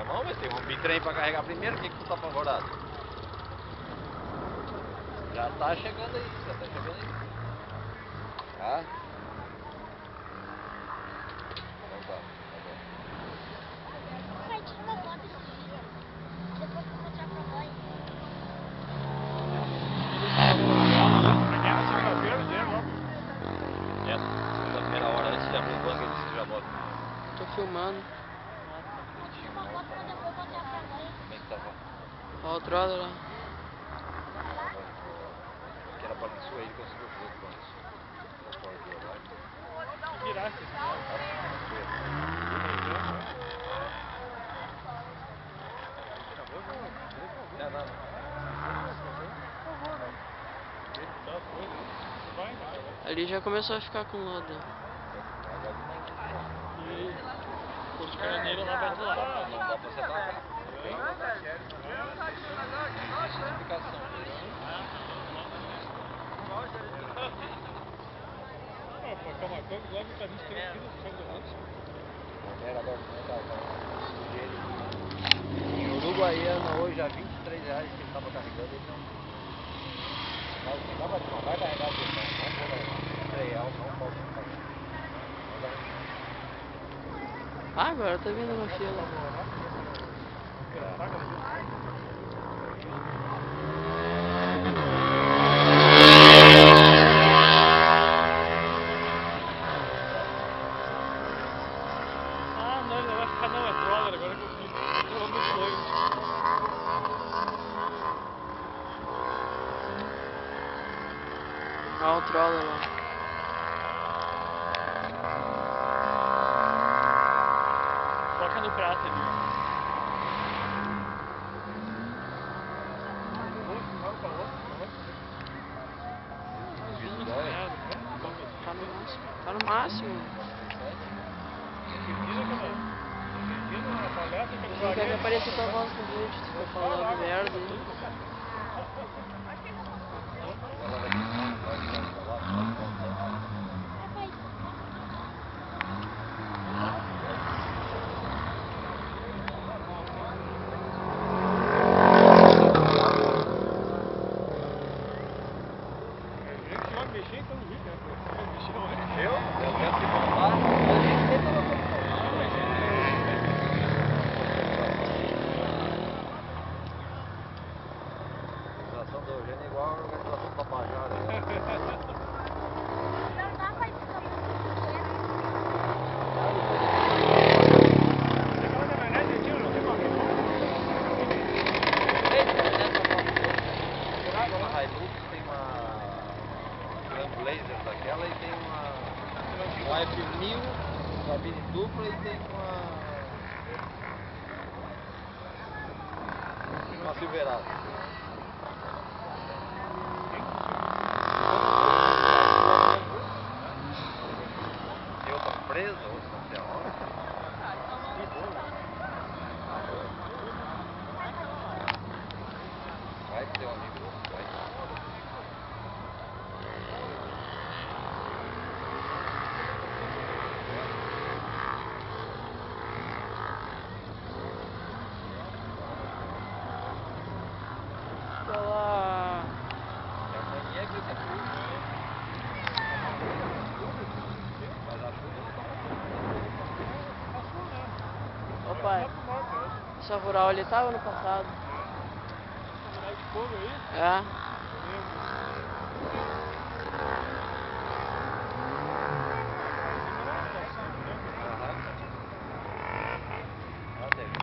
mão, mas tem um bitrem pra carregar primeiro, o que tu tá apavorado? Já tá chegando aí, Tá? Então tá bom. Pai, tira uma foto desse dia. Depois eu vou mostrar pra mãe. Segunda-feira, hora antes de abrir o banco, ele disse que já bota. Tô filmando. Vou tirar uma foto pra depois mostrar pra mãe. Como é que tava? Ó o troller lá. Que era balançou aí, ele conseguiu fazer o balanço. Viraste. Não. Ali já começou a ficar com lodo. E os caraneiros lá vai zoar. Não dá pra você atacar. Não existe explicação. Pô, Camacuã que leva pra 23 quilos de sangue roxo. Em Uruguaiana hoje a R$23 que ele estava carregando, ele não vai carregar a questão, não vou levar. R$3 não pode pagar. Ah, agora tá vindo uma fila. Ah, não, ele vai ficar não, é troller, agora que eu vi. Eu amo muito doido. Ó o troller lá. Foca no prato ali. Tá no máximo. Não quer que apareça tua voz no vídeo, tu fica falando merda aí. A organização do Eugênio é igual a organização do Tapajara. Não dá pra ficar muito pequeno. Tem uma Hilux, tem uma Grand Blazer daquela e tem uma F1000, cabine dupla e tem uma Silverado. Tem outra presa, outra não sei aonde. Vai que teu amigo vai. Olha lá. E amanhã é que tem chuva. Mas a chuva não tá. Ô pai, essa rural ali tava no passado. Rural de fogo aí? É. Eu lembro.